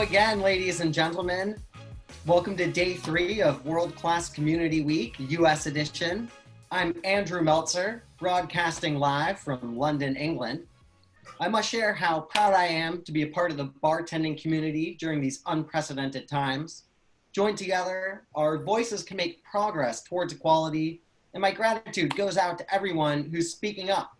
again, ladies and gentlemen. Welcome to day 3 of World Class Community Week, US edition. I'm Andrew Meltzer, broadcasting live from London, England. I must share how proud I am to be a part of the bartending community during these unprecedented times. Joined together, our voices can make progress towards equality, and my gratitude goes out to everyone who's speaking up.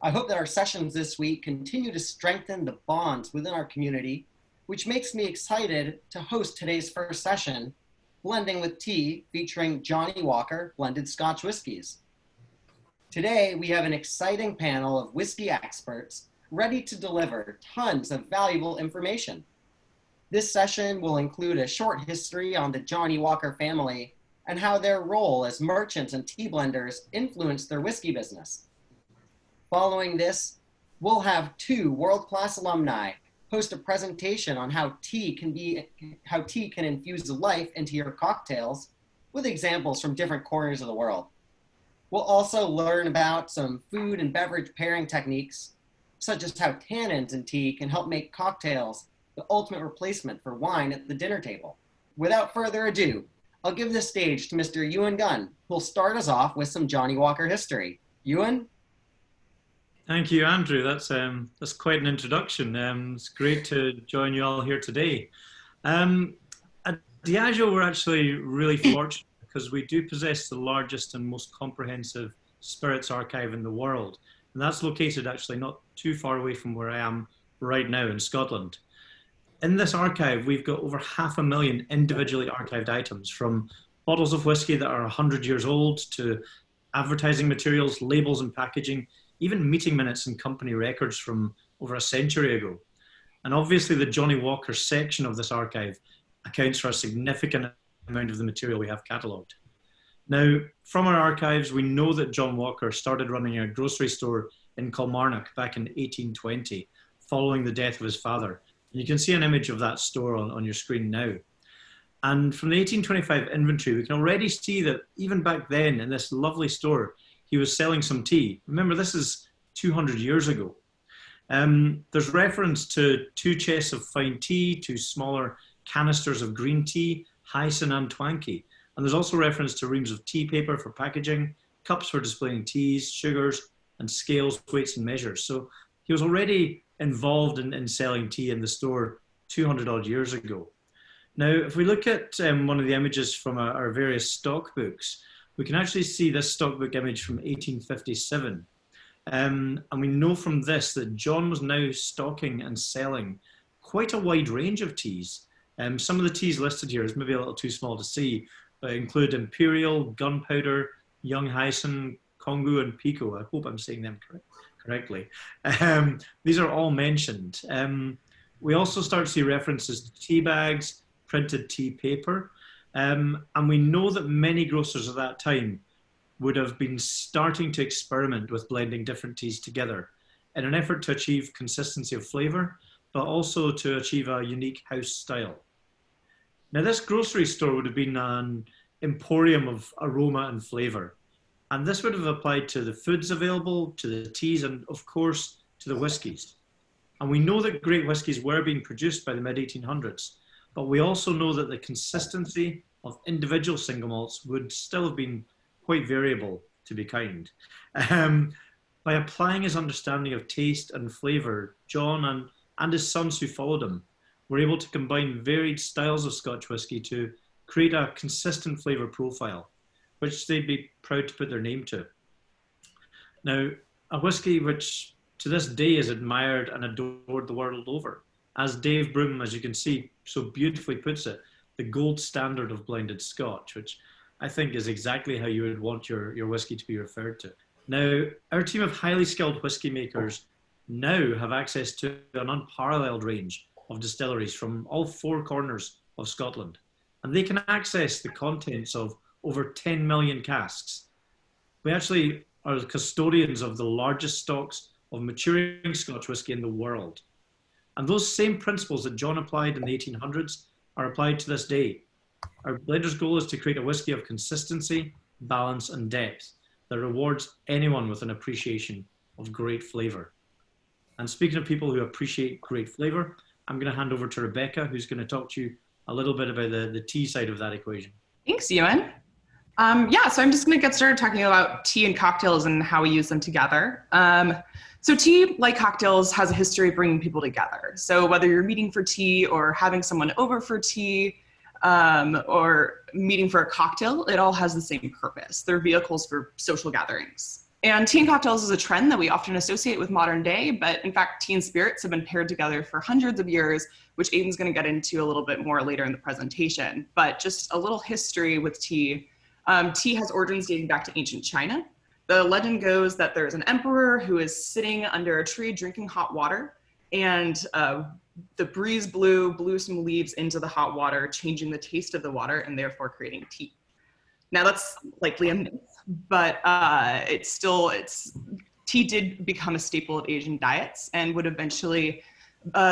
I hope that our sessions this week continue to strengthen the bonds within our community, which makes me excited to host today's first session, Blending with Tea, featuring Johnnie Walker blended Scotch whiskies. Today, we have an exciting panel of whiskey experts ready to deliver tons of valuable information. This session will include a short history on the Johnnie Walker family and how their role as merchants and tea blenders influenced their whiskey business. Following this, we'll have 2 world-class alumni host a presentation on how tea can infuse life into your cocktails with examples from different corners of the world. We'll also learn about some food and beverage pairing techniques, such as how tannins in tea can help make cocktails the ultimate replacement for wine at the dinner table. Without further ado, I'll give the stage to Mr. Ewan Gunn, who'll start us off with some Johnnie Walker history. Ewan? Thank you, Andrew. That's quite an introduction. It's great to join you all here today. At Diageo, we're actually really fortunate because we do possess the largest and most comprehensive spirits archive in the world. And that's located actually not too far away from where I am right now in Scotland. In this archive, we've got over 500,000 individually archived items, from bottles of whiskey that are 100 years old to advertising materials, labels and packaging, even meeting minutes and company records from over a century ago. And obviously the Johnnie Walker section of this archive accounts for a significant amount of the material we have catalogued. Now, from our archives, we know that John Walker started running a grocery store in Kilmarnock back in 1820, following the death of his father. You can see an image of that store on your screen now. And from the 1825 inventory, we can already see that even back then in this lovely store, he was selling some tea. Remember, this is 200 years ago. There's reference to 2 chests of fine tea, 2 smaller canisters of green tea, hyson and twanky. And there's also reference to reams of tea paper for packaging, cups for displaying teas, sugars, and scales, weights and measures. So he was already involved in selling tea in the store 200 odd years ago. Now, if we look at one of the images from our various stock books, we can actually see this stockbook image from 1857. And we know from this that John was now stocking and selling quite a wide range of teas. Some of the teas listed here is maybe a little too small to see, but include Imperial, Gunpowder, Young Hyson, Congo, and Pico. I hope I'm saying them correctly. These are all mentioned. We also start to see references to tea bags, printed tea paper, and we know that many grocers at that time would have been starting to experiment with blending different teas together in an effort to achieve consistency of flavour, but also to achieve a unique house style. Now, this grocery store would have been an emporium of aroma and flavour, and this would have applied to the foods available, to the teas, and of course, to the whiskies. And we know that great whiskies were being produced by the mid-1800s, but we also know that the consistency of individual single malts would still have been quite variable, to be kind. By applying his understanding of taste and flavour, John and his sons who followed him were able to combine varied styles of Scotch whisky to create a consistent flavour profile, which they'd be proud to put their name to. Now, a whisky which to this day is admired and adored the world over. As Dave Broom, as you can see, so beautifully puts it, the gold standard of blended Scotch, which I think is exactly how you would want your whisky to be referred to. Now, our team of highly skilled whisky makers now have access to an unparalleled range of distilleries from all 4 corners of Scotland, and they can access the contents of over 10 million casks. We actually are the custodians of the largest stocks of maturing Scotch whisky in the world. And those same principles that John applied in the 1800s are applied to this day. Our blender's goal is to create a whisky of consistency, balance, and depth that rewards anyone with an appreciation of great flavour. And speaking of people who appreciate great flavour, I'm going to hand over to Rebecca, who's going to talk to you a little bit about the tea side of that equation. Thanks, Ewan. So I'm just going to get started talking about tea and cocktails and how we use them together. So tea, like cocktails, has a history of bringing people together. So whether you're meeting for tea or having someone over for tea, or meeting for a cocktail, it all has the same purpose. They're vehicles for social gatherings. And tea and cocktails is a trend that we often associate with modern day, but in fact, tea and spirits have been paired together for hundreds of years, which Aiden's going to get into a little bit more later in the presentation. But just a little history with tea. Tea has origins dating back to ancient China. The legend goes that there's an emperor who is sitting under a tree drinking hot water, and the breeze blew some leaves into the hot water, changing the taste of the water and therefore creating tea. Now that's likely a myth, but tea did become a staple of Asian diets and would eventually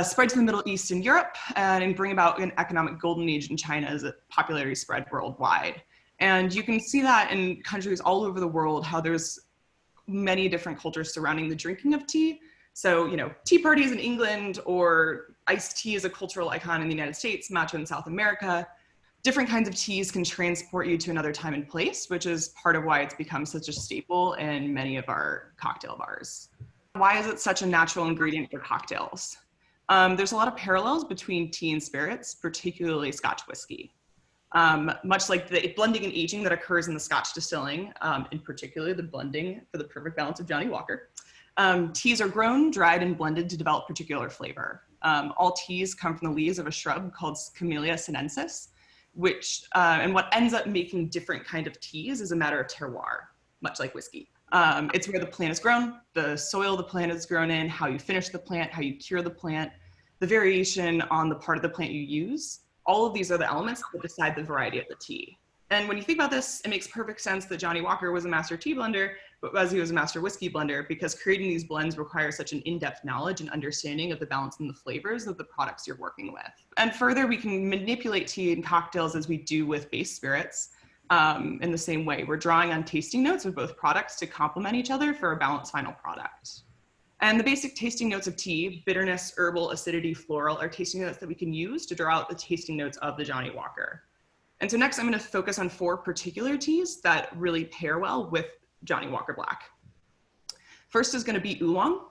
spread to the Middle East and Europe and bring about an economic golden age in China as popularity spread worldwide. And you can see that in countries all over the world, how there's many different cultures surrounding the drinking of tea. So, tea parties in England, or iced tea is a cultural icon in the United States, matcha in South America. Different kinds of teas can transport you to another time and place, which is part of why it's become such a staple in many of our cocktail bars. Why is it such a natural ingredient for cocktails? There's a lot of parallels between tea and spirits, particularly Scotch whiskey. Much like the blending and aging that occurs in the Scotch distilling, in particular the blending for the perfect balance of Johnnie Walker. Teas are grown, dried, and blended to develop particular flavor. All teas come from the leaves of a shrub called Camellia sinensis, and what ends up making different kind of teas is a matter of terroir, much like whiskey. It's where the plant is grown, the soil the plant is grown in, how you finish the plant, how you cure the plant, the variation on the part of the plant you use. All of these are the elements that decide the variety of the tea. And when you think about this, it makes perfect sense that Johnnie Walker was a master tea blender, but as he was a master whiskey blender, because creating these blends requires such an in-depth knowledge and understanding of the balance and the flavors of the products you're working with. And further, we can manipulate tea and cocktails as we do with base spirits in the same way. We're drawing on tasting notes of both products to complement each other for a balanced final product. And the basic tasting notes of tea, bitterness, herbal, acidity, floral, are tasting notes that we can use to draw out the tasting notes of the Johnnie Walker. And so next I'm going to focus on 4 particular teas that really pair well with Johnnie Walker Black. First is going to be Oolong.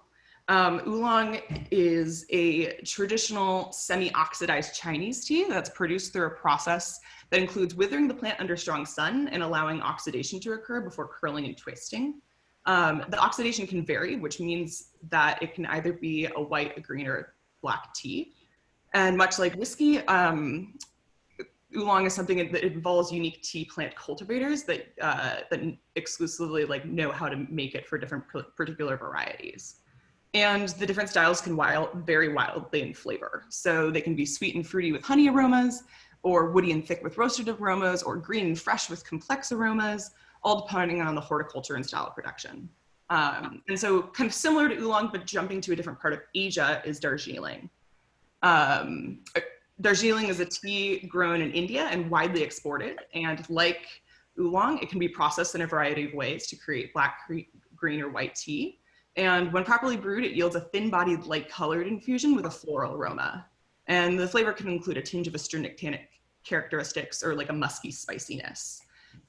Oolong is a traditional semi-oxidized Chinese tea that's produced through a process that includes withering the plant under strong sun and allowing oxidation to occur before curling and twisting. The oxidation can vary, which means that it can either be a white, a green, or a black tea. And much like whiskey, Oolong is something that involves unique tea plant cultivators that exclusively know how to make it for different particular varieties. And the different styles can vary wildly in flavor. So they can be sweet and fruity with honey aromas, or woody and thick with roasted aromas, or green and fresh with complex aromas, all depending on the horticulture and style of production. And so kind of similar to Oolong, but jumping to a different part of Asia, is Darjeeling. Darjeeling is a tea grown in India and widely exported. And like Oolong, it can be processed in a variety of ways to create black, green, or white tea. And when properly brewed, it yields a thin-bodied, light-colored infusion with a floral aroma. And the flavor can include a tinge of astringent tannic characteristics or like a musky spiciness.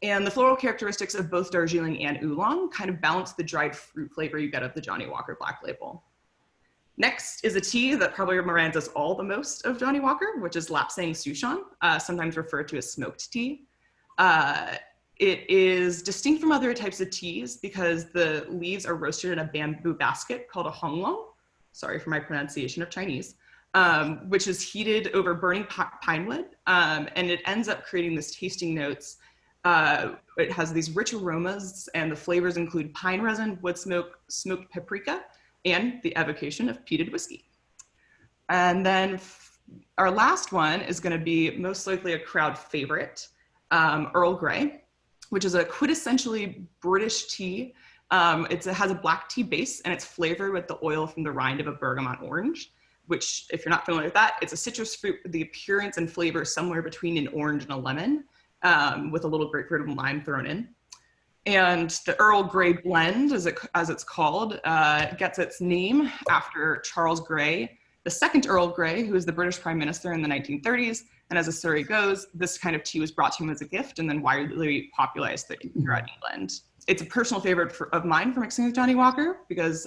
And the floral characteristics of both Darjeeling and Oolong kind of balance the dried fruit flavor you get of the Johnnie Walker Black Label. Next is a tea that probably reminds us all the most of Johnnie Walker, which is Lapsang Souchong, sometimes referred to as smoked tea. It is distinct from other types of teas because the leaves are roasted in a bamboo basket called a honglong, sorry for my pronunciation of Chinese, which is heated over burning pine wood, and it ends up creating this tasting notes. It has these rich aromas, and the flavors include pine resin, wood smoke, smoked paprika, and the evocation of peated whiskey. And then our last one is going to be most likely a crowd favorite, Earl Grey, which is a quintessentially British tea. It has a black tea base, and it's flavored with the oil from the rind of a bergamot orange, which, if you're not familiar with that, it's a citrus fruit with the appearance and flavor somewhere between an orange and a lemon, with a little grapefruit and lime thrown in. And the Earl Grey blend, as it's called, gets its name after Charles Grey, the second Earl Grey, who was the British Prime Minister in the 1930s. And as the story goes, this kind of tea was brought to him as a gift and then widely popularized throughout England. It's a personal favorite of mine for mixing with Johnnie Walker because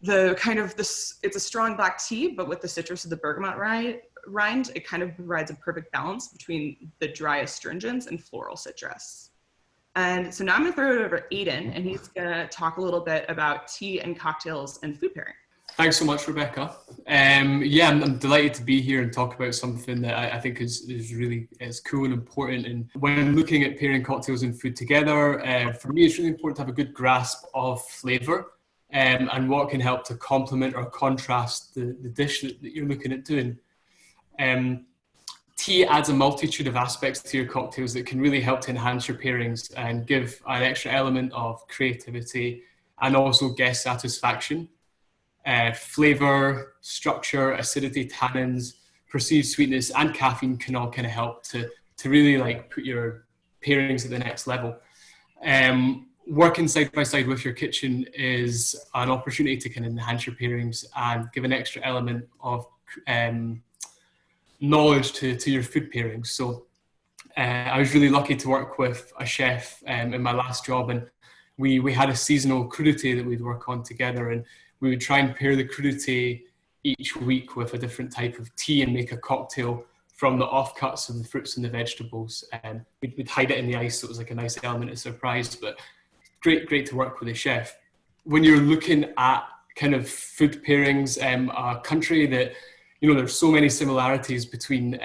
it's a strong black tea, but with the citrus of the bergamot rind, it kind of provides a perfect balance between the dry astringents and floral citrus. And so now I'm going to throw it over to Aiden, and he's going to talk a little bit about tea and cocktails and food pairing. Thanks so much, Rebecca. I'm delighted to be here and talk about something that I think is really cool and important. And when looking at pairing cocktails and food together, for me, it's really important to have a good grasp of flavour and what can help to complement or contrast the dish that you're looking at doing. Tea adds a multitude of aspects to your cocktails that can really help to enhance your pairings and give an extra element of creativity and also guest satisfaction. Flavor, structure, acidity, tannins, perceived sweetness, and caffeine can all kind of help to really like put your pairings at the next level. Working side by side with your kitchen is an opportunity to kind of enhance your pairings and give an extra element of knowledge to your food pairings. So I was really lucky to work with a chef in my last job, and we had a seasonal crudité that we'd work on together, and we would try and pair the crudité each week with a different type of tea and make a cocktail from the offcuts of the fruits and the vegetables. We'd hide it in the ice, so it was like a nice element of surprise, but great to work with a chef. When you're looking at kind of food pairings, a country that, there's so many similarities between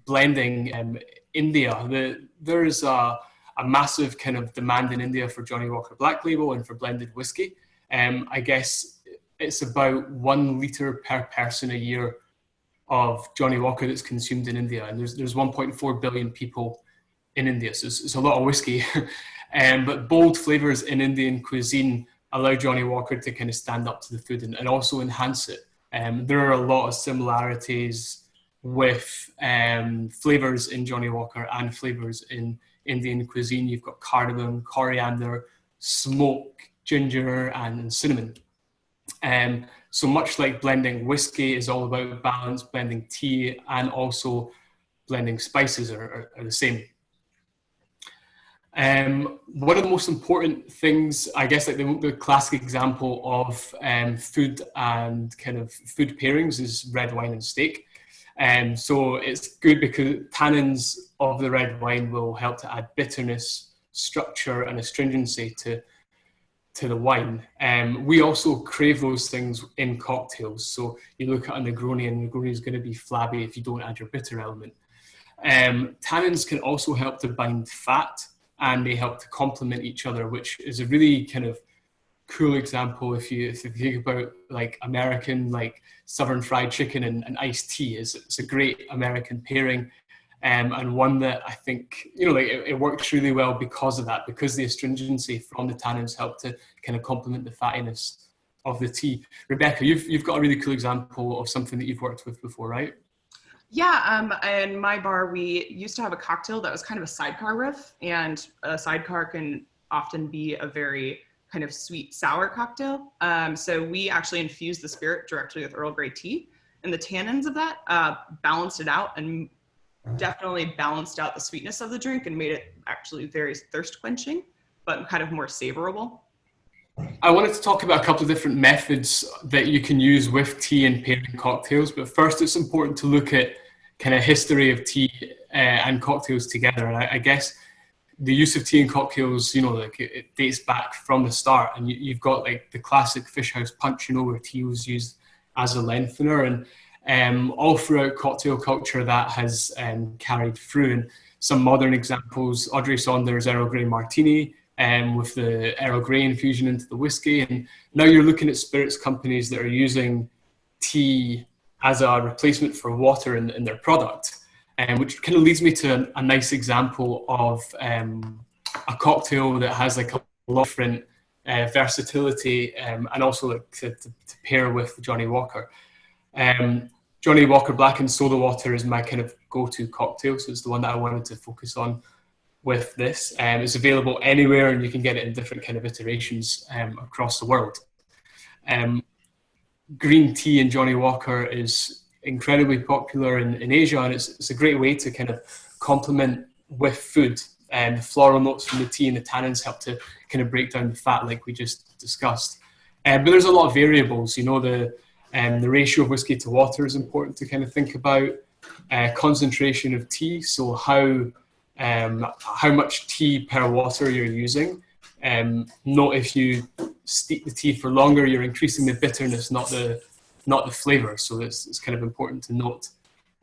blending. India, there's a massive kind of demand in India for Johnnie Walker Black Label and for blended whiskey. I guess it's about 1 litre per person a year of Johnnie Walker that's consumed in India. And there's 1.4 billion people in India. So it's a lot of whiskey. But bold flavours in Indian cuisine allow Johnnie Walker to kind of stand up to the food and also enhance it. There are a lot of similarities with flavours in Johnnie Walker and flavours in Indian cuisine. You've got cardamom, coriander, smoke, ginger, and cinnamon. So much like blending whiskey is all about balance, blending tea and also blending spices are the same. One of the most important things, I guess, like the classic example of food and kind of food pairings is red wine and steak. So it's good because tannins of the red wine will help to add bitterness, structure, and astringency to the wine. We also crave those things in cocktails. So you look at a Negroni, and Negroni is going to be flabby if you don't add your bitter element. Tannins can also help to bind fat, and they help to complement each other, which is a really kind of cool example if you think about like American, like Southern fried chicken and iced tea. It's a great American pairing, and one that I think, it works really well because of that, because the astringency from the tannins help to kind of complement the fattiness of the tea. Rebecca, you've got a really cool example of something that you've worked with before, right? Yeah, in my bar, we used to have a cocktail that was kind of a sidecar riff, and a sidecar can often be a very kind of sweet, sour cocktail. So we actually infused the spirit directly with Earl Grey tea, and the tannins of that balanced it out and definitely balanced out the sweetness of the drink and made it actually very thirst quenching, but kind of more savorable. I wanted to talk about a couple of different methods that you can use with tea and pairing cocktails, but first it's important to look at kind of history of tea and cocktails together. And I guess the use of tea and cocktails, it dates back from the start, and you've got like the classic fish house punch, where tea was used as a lengthener, and all throughout cocktail culture that has carried through. And some modern examples, Audrey Saunders' Earl Grey Martini, with the Earl Grey infusion into the whiskey. And now you're looking at spirits companies that are using tea as a replacement for water in their product, which kind of leads me to a nice example of a cocktail that has like a lot of different versatility and also like to pair with Johnnie Walker. Johnnie Walker Black and Soda Water is my kind of go-to cocktail, so it's the one that I wanted to focus on with this. It's available anywhere, and you can get it in different kind of iterations across the world. green tea in Johnnie Walker is incredibly popular in Asia, and it's a great way to kind of complement with food. And the floral notes from the tea and the tannins help to kind of break down the fat, like we just discussed. But there's a lot of variables. You know, the ratio of whiskey to water is important to kind of think about. Concentration of tea, so how much tea per water you're using. Not if you steep the tea for longer, you're increasing the bitterness, not the flavour. So it's kind of important to note.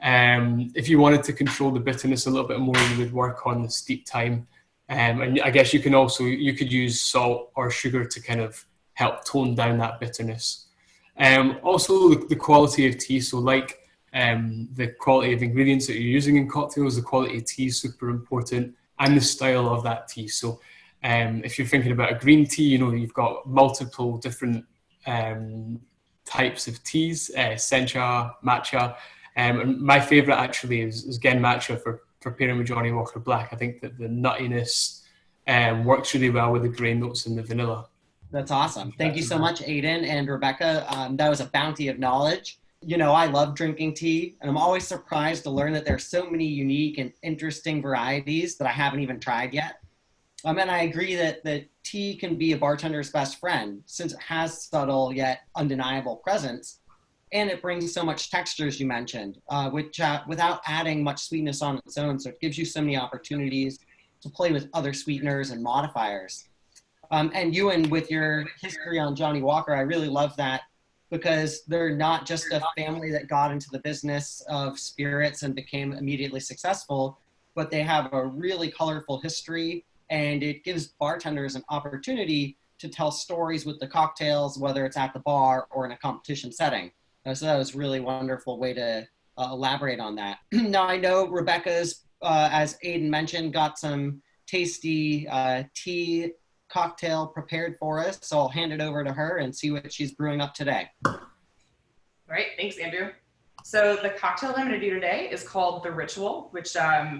If you wanted to control the bitterness a little bit more, you would work on the steep time. And I guess you could use salt or sugar to kind of help tone down that bitterness. Also, the quality of tea. So like the quality of ingredients that you're using in cocktails, the quality of tea is super important, and the style of that tea. So if you're thinking about a green tea, you know, you've got multiple different types of teas, sencha, matcha. And my favourite actually is Gen Matcha for pairing with Johnnie Walker Black. I think that the nuttiness works really well with the grain notes and the vanilla. That's awesome. Thank you so much, Aiden and Rebecca. That was a bounty of knowledge. You know, I love drinking tea, and I'm always surprised to learn that there's so many unique and interesting varieties that I haven't even tried yet. And I agree that tea can be a bartender's best friend, since it has subtle yet undeniable presence, and it brings so much texture, as you mentioned, which without adding much sweetness on its own. So it gives you so many opportunities to play with other sweeteners and modifiers. And Ewan, with your history on Johnnie Walker, I really love that, because they're not just a family that got into the business of spirits and became immediately successful, but they have a really colorful history, and it gives bartenders an opportunity to tell stories with the cocktails, whether it's at the bar or in a competition setting. So that was a really wonderful way to elaborate on that. Now, I know Rebecca's, as Aiden mentioned, got some tasty tea cocktail prepared for us, so I'll hand it over to her and see what she's brewing up today. All right, thanks, Andrew. So the cocktail I'm going to do today is called The Ritual, which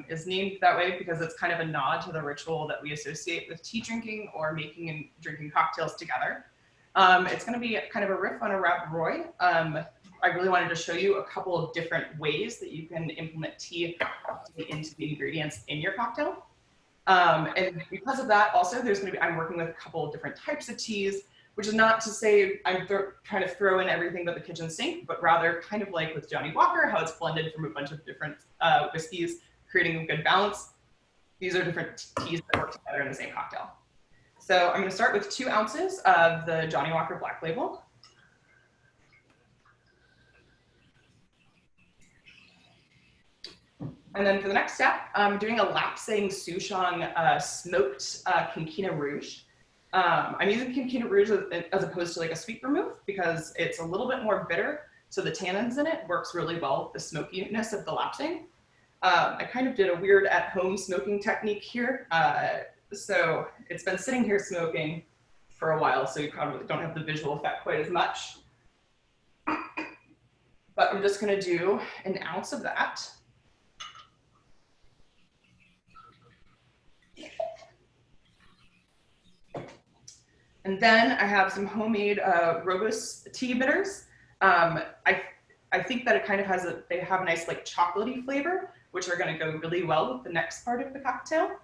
is named that way because it's kind of a nod to the ritual that we associate with tea drinking or making and drinking cocktails together. It's going to be kind of a riff on a Rab Roy. I really wanted to show you a couple of different ways that you can implement tea into the ingredients in your cocktail. And because of that, also, I'm working with a couple of different types of teas, which is not to say I'm trying to throw in everything but the kitchen sink, but rather kind of like with Johnnie Walker, how it's blended from a bunch of different whiskeys, creating a good balance. These are different teas that work together in the same cocktail. So I'm going to start with 2 ounces of the Johnnie Walker Black Label. And then for the next step, I'm doing a lapsang Souchong smoked Quinquina Rouge. I'm using Quinquina Rouge as opposed to like a sweet vermouth because it's a little bit more bitter. So the tannins in it works really well with the smokiness of the lapsang. I kind of did a weird at-home smoking technique here. So it's been sitting here smoking for a while, so you probably don't have the visual effect quite as much. But I'm just going to do an ounce of that. And then I have some homemade Robust tea bitters. I think that it kind of they have a nice like chocolatey flavor, which are going to go really well with the next part of the cocktail.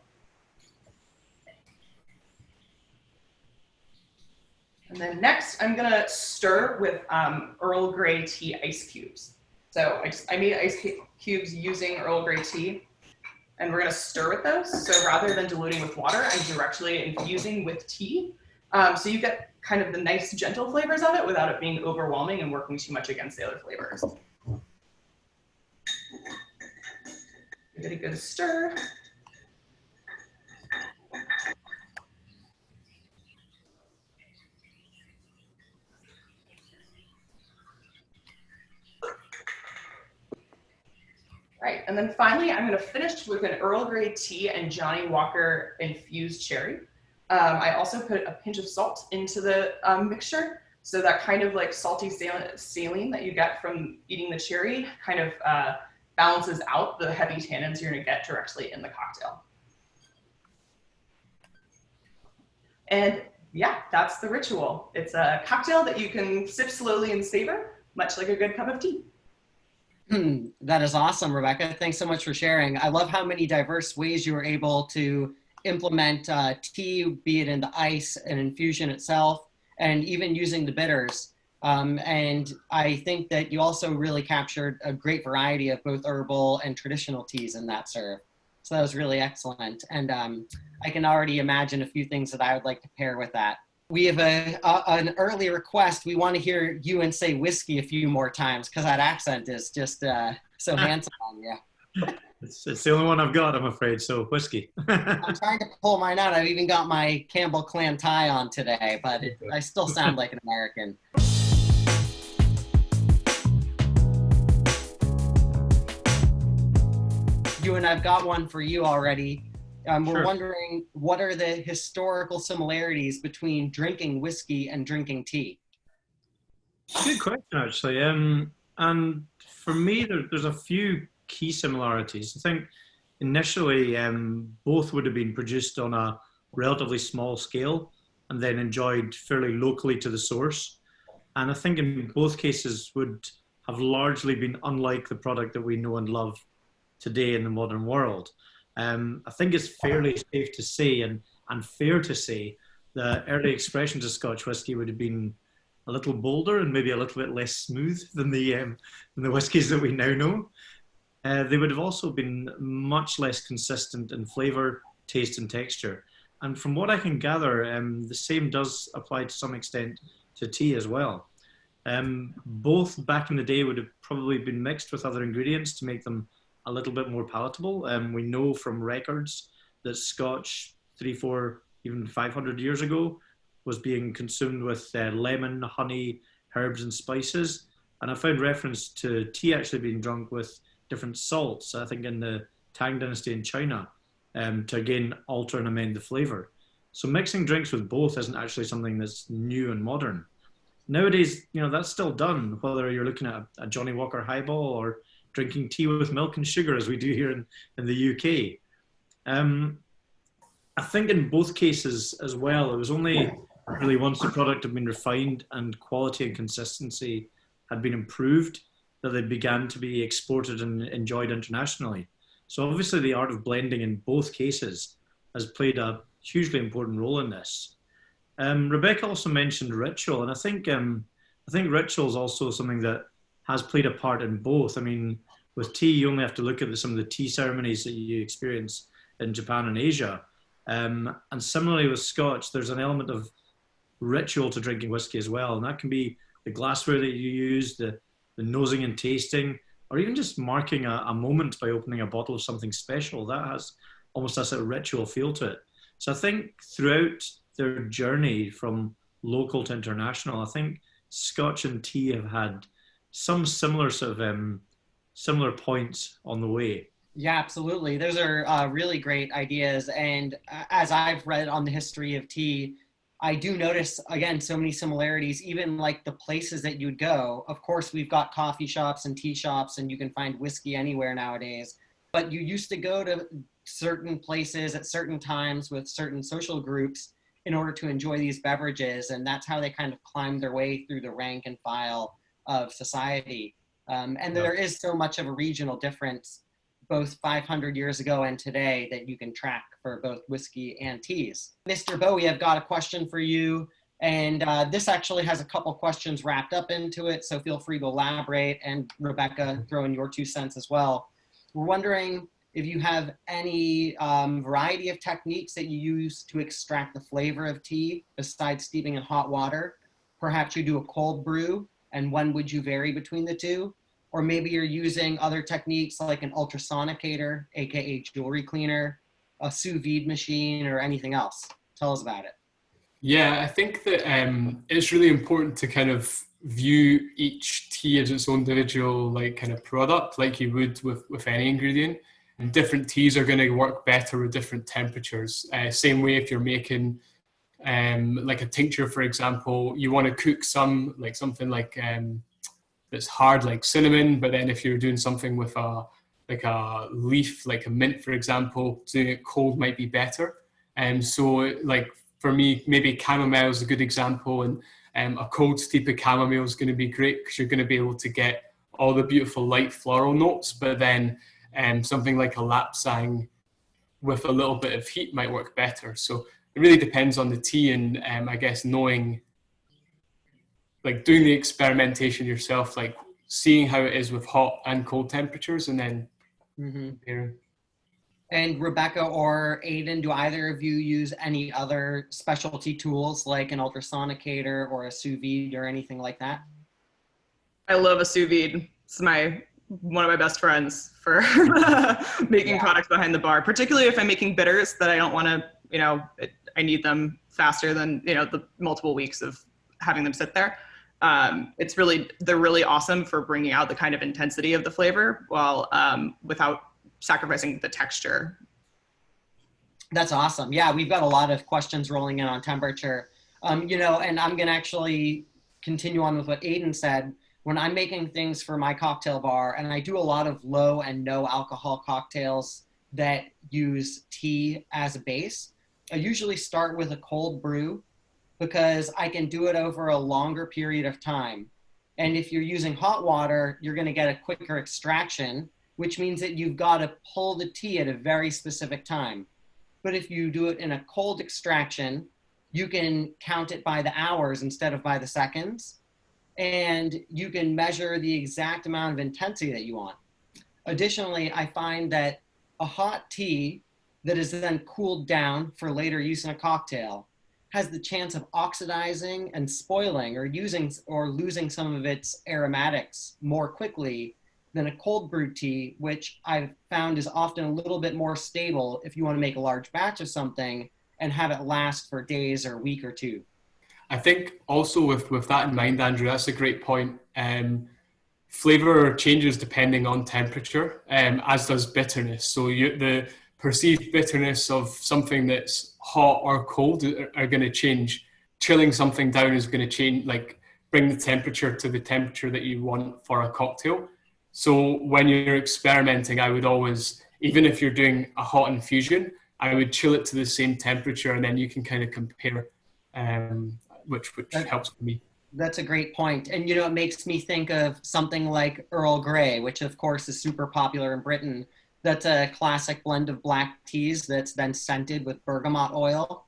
And then next, I'm going to stir with Earl Grey tea ice cubes. So I made ice cubes using Earl Grey tea, and we're going to stir with those. So rather than diluting with water, I'm directly infusing with tea. So you get kind of the nice gentle flavors of it without it being overwhelming and working too much against the other flavors. Give it a good stir. Right, and then finally, I'm going to finish with an Earl Grey tea and Johnnie Walker infused cherry. I also put a pinch of salt into the mixture, so that kind of like salty saline that you get from eating the cherry kind of balances out the heavy tannins you're going to get directly in the cocktail. And yeah, that's the ritual. It's a cocktail that you can sip slowly and savor, much like a good cup of tea. That is awesome, Rebecca. Thanks so much for sharing. I love how many diverse ways you were able to implement tea, be it in the ice and infusion itself, and even using the bitters. And I think that you also really captured a great variety of both herbal and traditional teas in that serve. So that was really excellent. And I can already imagine a few things that I would like to pair with that. We have an early request. We want to hear Ewan say whiskey a few more times because that accent is just so handsome on you. It's the only one I've got, I'm afraid, so whiskey. I'm trying to pull mine out. I've even got my Campbell clan tie on today, but I still sound like an American. Ewan, I've got one for you already. We're wondering, what are the historical similarities between drinking whiskey and drinking tea? Good question, actually. And for me, there's a few key similarities. I think initially, both would have been produced on a relatively small scale and then enjoyed fairly locally to the source. And I think in both cases would have largely been unlike the product that we know and love today in the modern world. I think it's fairly safe to say and fair to say that early expressions of Scotch whisky would have been a little bolder and maybe a little bit less smooth than the whiskies that we now know. They would have also been much less consistent in flavour, taste and texture. And from what I can gather, the same does apply to some extent to tea as well. Both back in the day would have probably been mixed with other ingredients to make them a little bit more palatable. We know from records that Scotch 300, 400, even 500 years ago was being consumed with lemon, honey, herbs and spices. And I found reference to tea actually being drunk with different salts, I think in the Tang dynasty in China, to again alter and amend the flavour. So mixing drinks with both isn't actually something that's new and modern. Nowadays, that's still done, whether you're looking at a Johnnie Walker highball or drinking tea with milk and sugar as we do here in the UK. I think in both cases as well, it was only really once the product had been refined and quality and consistency had been improved that they began to be exported and enjoyed internationally. So obviously the art of blending in both cases has played a hugely important role in this. Rebecca also mentioned ritual, and I think ritual is also something that has played a part in both. I mean, with tea, you only have to look at some of the tea ceremonies that you experience in Japan and Asia. And similarly with Scotch, there's an element of ritual to drinking whiskey as well. And that can be the glassware that you use, the nosing and tasting, or even just marking a moment by opening a bottle of something special. That has almost a sort of ritual feel to it. So I think throughout their journey from local to international, I think Scotch and tea have had some similar sort of similar points on the way. Yeah, absolutely. Those are really great ideas. And as I've read on the history of tea, I do notice, again, so many similarities, even like the places that you'd go. Of course, we've got coffee shops and tea shops, and you can find whiskey anywhere nowadays. But you used to go to certain places at certain times with certain social groups in order to enjoy these beverages. And that's how they kind of climbed their way through the rank and file of society. And there is so much of a regional difference, both 500 years ago and today, that you can track for both whiskey and teas. Mr. Bowie, I've got a question for you. And this actually has a couple questions wrapped up into it, so feel free to elaborate. And Rebecca, throw in your 2 cents as well. We're wondering if you have any variety of techniques that you use to extract the flavor of tea besides steeping in hot water. Perhaps you do a cold brew, and when would you vary between the two? Or maybe you're using other techniques like an ultrasonicator, AKA jewelry cleaner, a sous vide machine, or anything else. Tell us about it. Yeah, I think that it's really important to kind of view each tea as its own individual kind of product, like you would with any ingredient. And different teas are going to work better with different temperatures. Same way if you're making like a tincture, for example, you want to cook something that's hard like cinnamon, but then if you're doing something with a leaf like a mint, for example, doing it cold might be better. And so for me, maybe chamomile is a good example, and a cold steep of chamomile is going to be great because you're going to be able to get all the beautiful light floral notes, but then something like a lapsang with a little bit of heat might work better. So it really depends on the tea, and I guess knowing, like doing the experimentation yourself, like seeing how it is with hot and cold temperatures, and then comparing. And Rebecca or Aiden, do either of you use any other specialty tools like an ultrasonicator or a sous vide or anything like that? I love a sous vide. It's one of my best friends for making products behind the bar, particularly if I'm making bitters that I don't want to, I need them faster than, the multiple weeks of having them sit there. They're really awesome for bringing out the kind of intensity of the flavor while without sacrificing the texture. That's awesome. Yeah, we've got a lot of questions rolling in on temperature. And I'm going to actually continue on with what Aiden said. When I'm making things for my cocktail bar, and I do a lot of low and no alcohol cocktails that use tea as a base, I usually start with a cold brew because I can do it over a longer period of time. And if you're using hot water, you're going to get a quicker extraction, which means that you've got to pull the tea at a very specific time. But if you do it in a cold extraction, you can count it by the hours instead of by the seconds. And you can measure the exact amount of intensity that you want. Additionally, I find that a hot tea that is then cooled down for later use in a cocktail has the chance of oxidizing and spoiling or losing some of its aromatics more quickly than a cold brewed tea, which I've found is often a little bit more stable if you want to make a large batch of something and have it last for days or a week or two. I think also with that in mind, Andrew, that's a great point. Flavor changes depending on temperature, as does bitterness. So the perceived bitterness of something that's hot or cold are going to change. Chilling something down is going to change, like bring the temperature to the temperature that you want for a cocktail. So when you're experimenting, I would always, even if you're doing a hot infusion, I would chill it to the same temperature, and then you can kind of compare, which helps me. That's a great point. And, it makes me think of something like Earl Grey, which of course is super popular in Britain. That's a classic blend of black teas that's then scented with bergamot oil.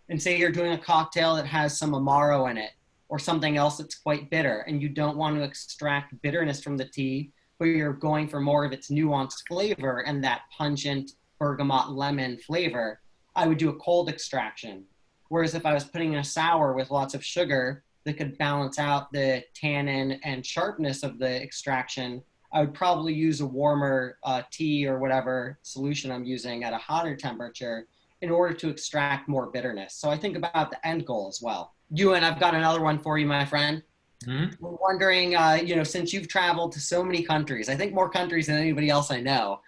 And say you're doing a cocktail that has some Amaro in it or something else that's quite bitter, and you don't want to extract bitterness from the tea, but you're going for more of its nuanced flavor and that pungent bergamot lemon flavor, I would do a cold extraction. Whereas if I was putting in a sour with lots of sugar that could balance out the tannin and sharpness of the extraction, I would probably use a warmer tea or whatever solution I'm using at a hotter temperature in order to extract more bitterness. So I think about the end goal as well. Ewan, I've got another one for you, my friend. Mm-hmm. We're wondering, since you've traveled to so many countries, I think more countries than anybody else I know,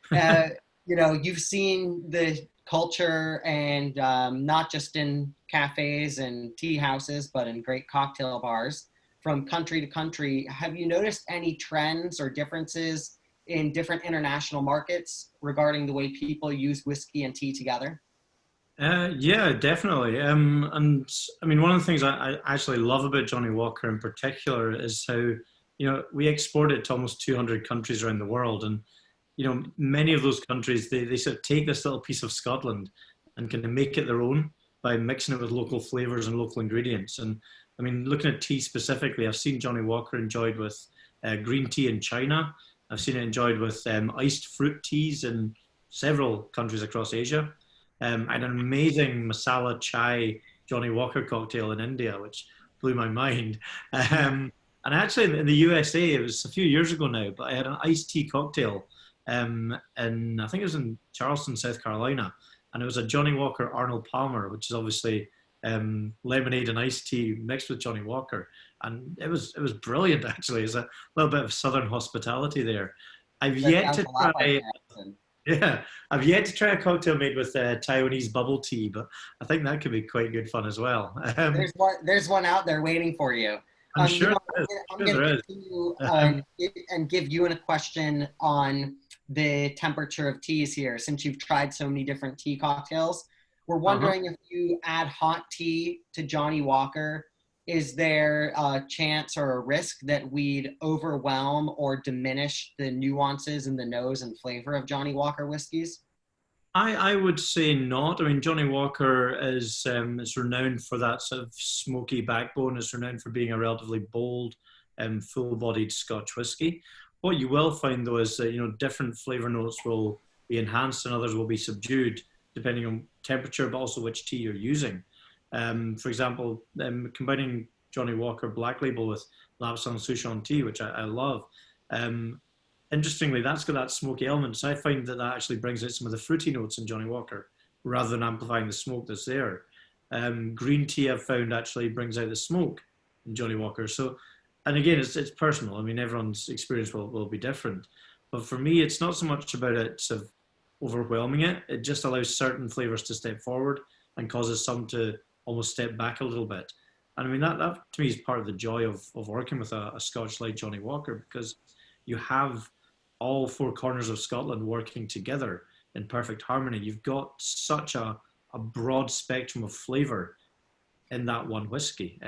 you've seen the culture and not just in cafes and tea houses, but in great cocktail bars from country to country. Have you noticed any trends or differences in different international markets regarding the way people use whiskey and tea together? Yeah, definitely. And I mean, one of the things I actually love about Johnnie Walker in particular is how, we export it to almost 200 countries around the world. And, many of those countries, they sort of take this little piece of Scotland and kind of make it their own by mixing it with local flavors and local ingredients. And I mean, looking at tea specifically, I've seen Johnnie Walker enjoyed with green tea in China. I've seen it enjoyed with iced fruit teas in several countries across Asia. I had an amazing masala chai Johnnie Walker cocktail in India, which blew my mind. And actually in the USA, it was a few years ago now, but I had an iced tea cocktail and I think it was in Charleston, South Carolina. And it was a Johnnie Walker Arnold Palmer, which is obviously lemonade and iced tea mixed with Johnnie Walker. And it was brilliant, actually. It's a little bit of Southern hospitality there. I've yet to try a cocktail made with Taiwanese bubble tea, but I think that could be quite good fun as well. There's one out there waiting for you. I'm sure I'm going to continue and give you a question on the temperature of teas here. Since you've tried so many different tea cocktails, We're wondering if you add hot tea to Johnnie Walker, is there a chance or a risk that we'd overwhelm or diminish the nuances in the nose and flavor of Johnnie Walker whiskeys? I would say not. I mean, Johnnie Walker is renowned for that sort of smoky backbone. It's renowned for being a relatively bold and full-bodied Scotch whiskey. What you will find, though, is that, you know, different flavor notes will be enhanced and others will be subdued, depending on temperature, but also which tea you're using. For example, combining Johnnie Walker Black Label with Lapsang Souchong tea, which I love. Interestingly, that's got that smoky element. So I find that actually brings out some of the fruity notes in Johnnie Walker rather than amplifying the smoke that's there. Green tea I've found actually brings out the smoke in Johnnie Walker. So, and again, it's personal. I mean, everyone's experience will be different. But for me, it's not so much about it sort of overwhelming it. It just allows certain flavors to step forward and causes some to almost step back a little bit. And I mean, that to me is part of the joy of working with a Scotch like Johnnie Walker, because you have all four corners of Scotland working together in perfect harmony. You've got such a broad spectrum of flavour in that one whiskey.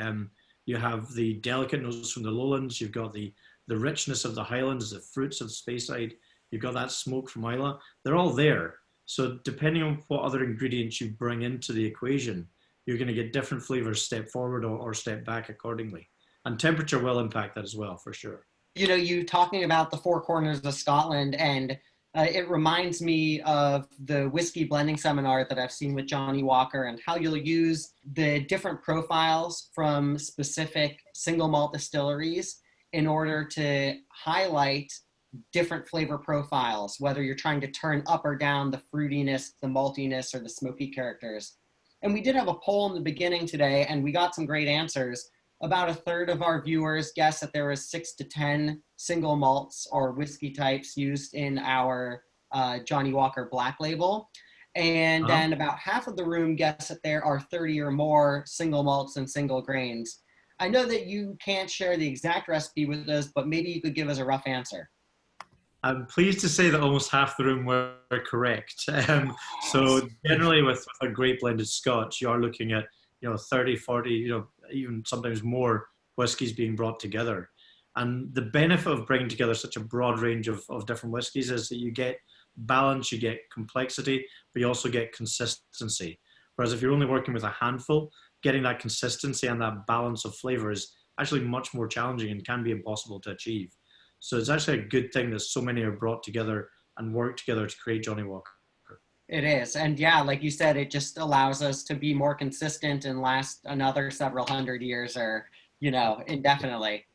You have the delicate notes from the lowlands, you've got the richness of the highlands, the fruits of Speyside, you've got that smoke from Islay. They're all there. So depending on what other ingredients you bring into the equation, you're going to get different flavours step forward or step back accordingly. And temperature will impact that as well, for sure. You know, you talking about the four corners of Scotland, and it reminds me of the whiskey blending seminar that I've seen with Johnnie Walker, and how you'll use the different profiles from specific single malt distilleries in order to highlight different flavor profiles, whether you're trying to turn up or down the fruitiness, the maltiness, or the smoky characters. And we did have a poll in the beginning today, and we got some great answers. About a third of our viewers guessed that there was 6 to 10 single malts or whiskey types used in our Johnnie Walker Black Label. And then about half of the room guessed that there are 30 or more single malts and single grains. I know that you can't share the exact recipe with us, but maybe you could give us a rough answer. I'm pleased to say that almost half the room were correct. So generally with a great blended Scotch, you are looking at, 30, 40, even sometimes more whiskies being brought together. And the benefit of bringing together such a broad range of different whiskies is that you get balance, you get complexity, but you also get consistency. Whereas if you're only working with a handful, getting that consistency and that balance of flavor is actually much more challenging and can be impossible to achieve. So it's actually a good thing that so many are brought together and work together to create Johnnie Walker. It is. And yeah, like you said, it just allows us to be more consistent and last another several hundred years or, indefinitely.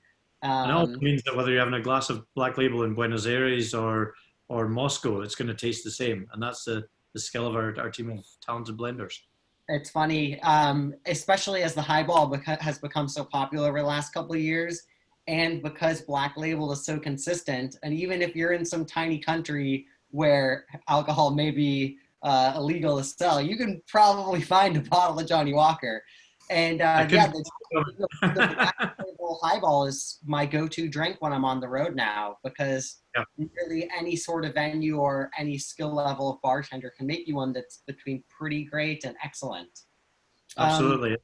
And it also means that whether you're having a glass of Black Label in Buenos Aires or Moscow, it's going to taste the same. And that's the skill of our team of talented blenders. It's funny, especially as the highball has become so popular over the last couple of years. And because Black Label is so consistent, and even if you're in some tiny country where alcohol may be illegal to sell, you can probably find a bottle of Johnnie Walker. And the Black Label highball is my go-to drink when I'm on the road now, because nearly any sort of venue or any skill level of bartender can make you one that's between pretty great and excellent. Absolutely.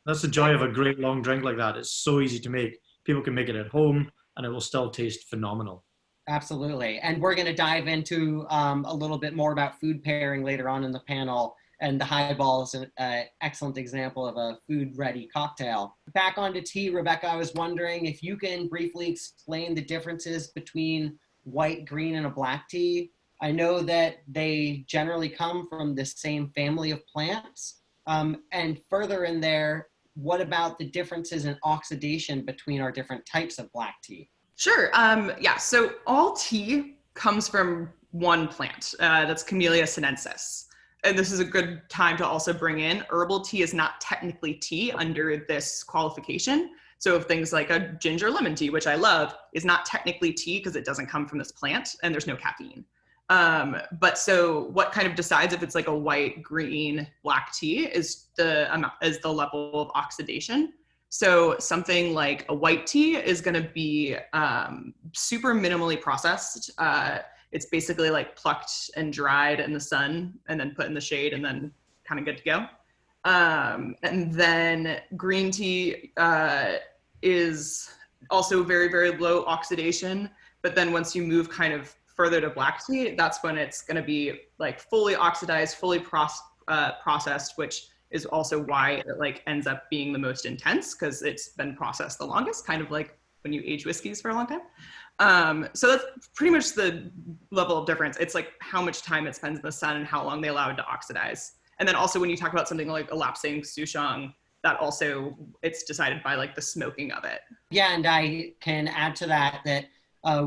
That's the joy of a great long drink like that. It's so easy to make. People can make it at home and it will still taste phenomenal. Absolutely. And we're going to dive into a little bit more about food pairing later on in the panel. And the highball is an excellent example of a food-ready cocktail. Back onto tea, Rebecca, I was wondering if you can briefly explain the differences between white, green, and a black tea. I know that they generally come from the same family of plants. And further in there, what about the differences in oxidation between our different types of black tea? Sure. So all tea comes from one plant. That's Camellia sinensis. And this is a good time to also bring in herbal tea is not technically tea under this qualification. So if things like a ginger lemon tea, which I love, is not technically tea because it doesn't come from this plant and there's no caffeine. But so what kind of decides if it's like a white, green, black tea is the level of oxidation. So something like a white tea is going to be super minimally processed. It's basically like plucked and dried in the sun and then put in the shade and then kind of good to go. And then green tea is also very, very low oxidation. But then once you move kind of further to black tea, that's when it's going to be like fully oxidized, fully processed, which is also why it like ends up being the most intense, because it's been processed the longest, kind of like when you age whiskeys for a long time. So that's pretty much the level of difference. It's like how much time it spends in the sun and how long they allow it to oxidize. And then also when you talk about something like a lapsang souchong, that also, it's decided by like the smoking of it. Yeah, and I can add to that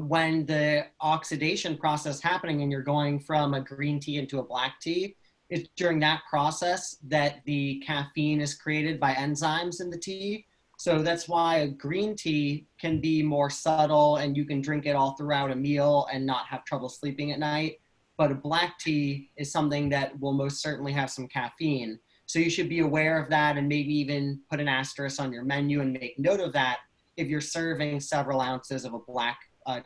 when the oxidation process happening and you're going from a green tea into a black tea, it's during that process that the caffeine is created by enzymes in the tea. So that's why a green tea can be more subtle and you can drink it all throughout a meal and not have trouble sleeping at night. But a black tea is something that will most certainly have some caffeine. So you should be aware of that and maybe even put an asterisk on your menu and make note of that. If you're serving several ounces of a black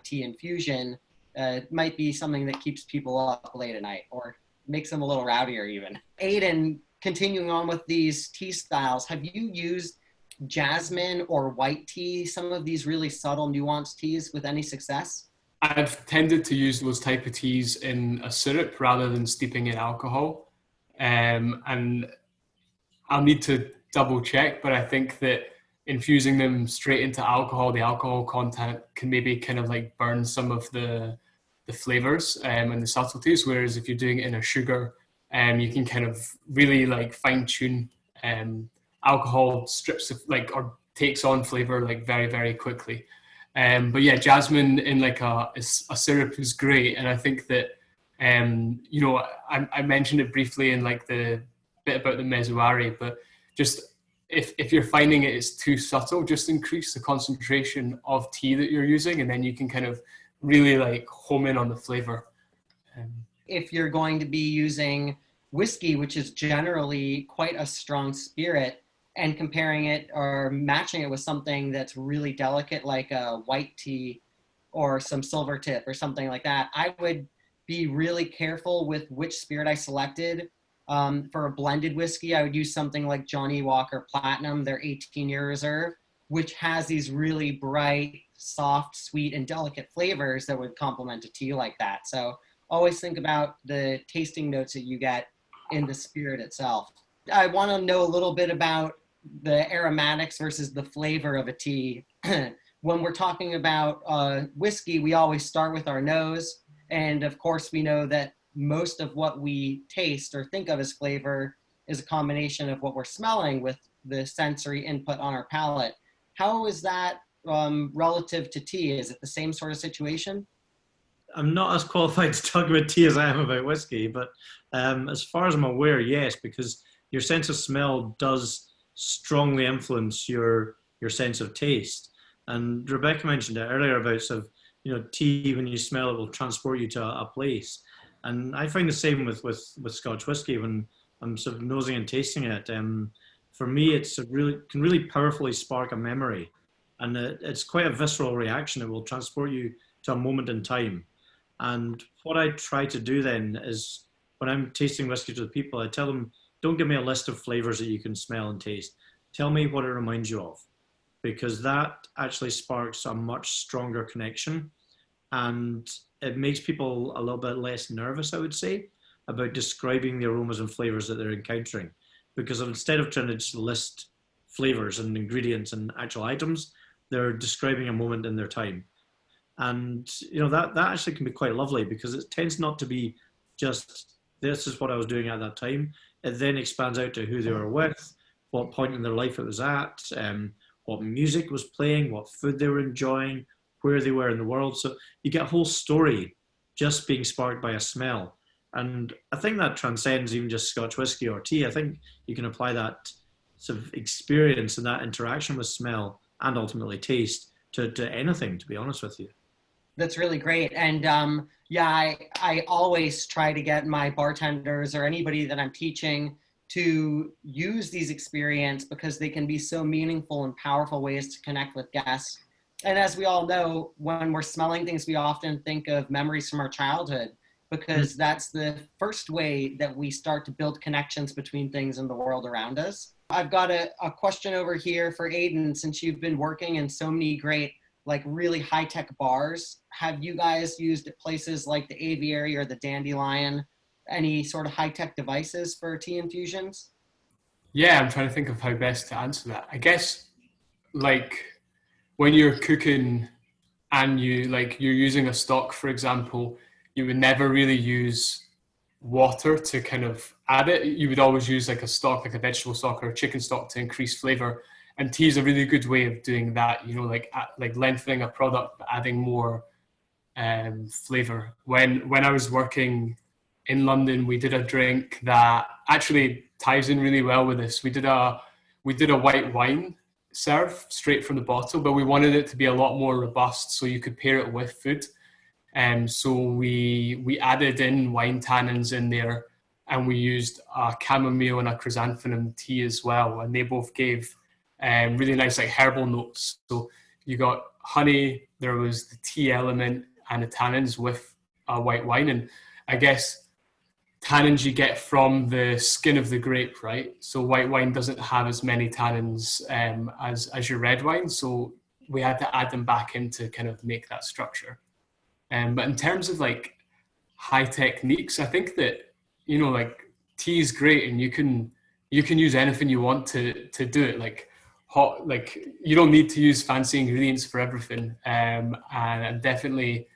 tea infusion, it might be something that keeps people up late at night or makes them a little rowdier even. Aiden, continuing on with these tea styles, have you used jasmine or white tea, some of these really subtle nuanced teas, with any success? I've tended to use those type of teas in a syrup rather than steeping in alcohol. And I'll need to double check, but I think that infusing them straight into alcohol, the alcohol content can maybe kind of like burn some of the flavors and the subtleties. Whereas if you're doing it in a sugar, you can kind of really like fine tune. Alcohol strips of like or takes on flavor like very, very quickly. But yeah, jasmine in like a syrup is great. And I think that, you know, I mentioned it briefly in like the bit about the mezuari, but just if you're finding it is too subtle, just increase the concentration of tea that you're using, and then you can kind of really like home in on the flavor. If you're going to be using whiskey, which is generally quite a strong spirit, and comparing it or matching it with something that's really delicate, like a white tea or some silver tip or something like that, I would be really careful with which spirit I selected. For a blended whiskey, I would use something like Johnnie Walker Platinum, their 18-year reserve, which has these really bright, soft, sweet, and delicate flavors that would complement a tea like that. So always think about the tasting notes that you get in the spirit itself. I want to know a little bit about the aromatics versus the flavor of a tea. When we're talking about whiskey, we always start with our nose. And of course, we know that most of what we taste or think of as flavor is a combination of what we're smelling with the sensory input on our palate. How is that relative to tea? Is it the same sort of situation? I'm not as qualified to talk about tea as I am about whiskey, but as far as I'm aware, yes, because your sense of smell does strongly influence your sense of taste. And Rebecca mentioned it earlier about sort of, you know, tea, when you smell it, will transport you to a place. And I find the same with Scotch whiskey when I'm sort of nosing and tasting it. For me, it's can really powerfully spark a memory, and it's quite a visceral reaction. It will transport you to a moment in time. And what I try to do then is, when I'm tasting whiskey to the people, I tell them, don't give me a list of flavors that you can smell and taste. Tell me what it reminds you of, because that actually sparks a much stronger connection, and it makes people a little bit less nervous, I would say, about describing the aromas and flavors that they're encountering. Because instead of trying to just list flavors and ingredients and actual items, they're describing a moment in their time. And you know, that actually can be quite lovely, because it tends not to be just, this is what I was doing at that time. It then expands out to who they were with, what point in their life it was at, what music was playing, what food they were enjoying, where they were in the world. So you get a whole story just being sparked by a smell. And I think that transcends even just Scotch whiskey or tea. I think you can apply that sort of experience and that interaction with smell and ultimately taste to anything, to be honest with you. That's really great. And yeah, I always try to get my bartenders or anybody that I'm teaching to use these experiences, because they can be so meaningful and powerful ways to connect with guests. And as we all know, when we're smelling things, we often think of memories from our childhood. because that's the first way that we start to build connections between things in the world around us. I've got a question over here for Aiden. Since you've been working in so many great, like really high-tech bars, have you guys used at places like the Aviary or the Dandelion any sort of high-tech devices for tea infusions? Yeah, I'm trying to think of how best to answer that. I guess like when you're cooking and you're using a stock, for example, you would never really use water to kind of add it. You would always use like a stock, like a vegetable stock or a chicken stock to increase flavor. And tea is a really good way of doing that, like lengthening a product, but adding more flavor. When I was working in London, we did a drink that actually ties in really well with this. We did a white wine serve straight from the bottle, but we wanted it to be a lot more robust so you could pair it with food. So we added in wine tannins in there, and we used a chamomile and a chrysanthemum tea as well, and they both gave really nice like herbal notes. So you got honey, there was the tea element, and the tannins with a white wine. And I guess tannins you get from the skin of the grape, right? So white wine doesn't have as many tannins as your red wine, so we had to add them back in to kind of make that structure. But in terms of like high techniques, I think that like tea is great, and you can use anything you want to do it. Like hot, like you don't need to use fancy ingredients for everything. And definitely,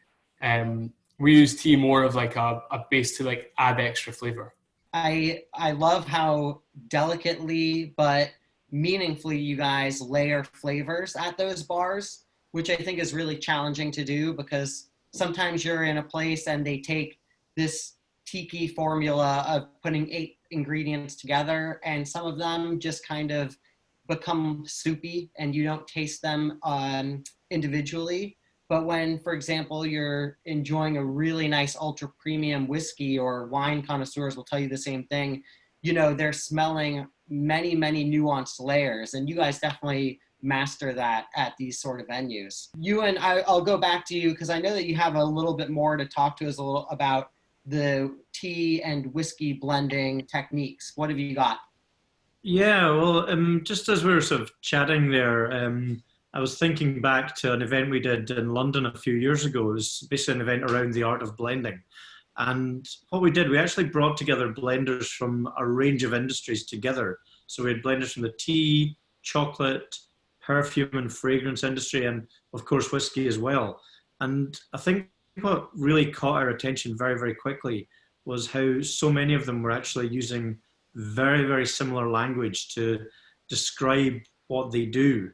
we use tea more of like a base to like add extra flavor. I love how delicately but meaningfully you guys layer flavors at those bars, which I think is really challenging to do, because sometimes you're in a place and they take this tiki formula of putting 8 ingredients together, and some of them just kind of become soupy and you don't taste them individually. But when, for example, you're enjoying a really nice ultra premium whiskey, or wine connoisseurs will tell you the same thing, they're smelling many, many nuanced layers, and you guys definitely master that at these sort of venues. Ewan, I'll go back to you because I know that you have a little bit more to talk to us about the tea and whiskey blending techniques. What have you got? Yeah, well, just as we were sort of chatting there, I was thinking back to an event we did in London a few years ago. It was basically an event around the art of blending. And what we did, we actually brought together blenders from a range of industries together. So we had blenders from the tea, chocolate, perfume and fragrance industry, and of course whiskey as well. And I think what really caught our attention very, very quickly was how so many of them were actually using very, very similar language to describe what they do,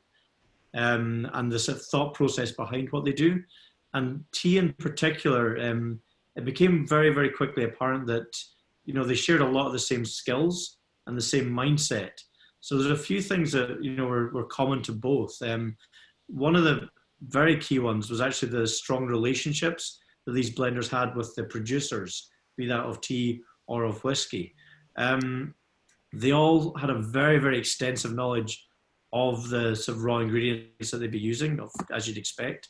and the sort of thought process behind what they do. And tea in particular, it became very, very quickly apparent that they shared a lot of the same skills and the same mindset. So there's a few things that were common to both. One of the very key ones was actually the strong relationships that these blenders had with the producers, be that of tea or of whiskey. They all had a very, very extensive knowledge of the sort of raw ingredients that they'd be using, as you'd expect.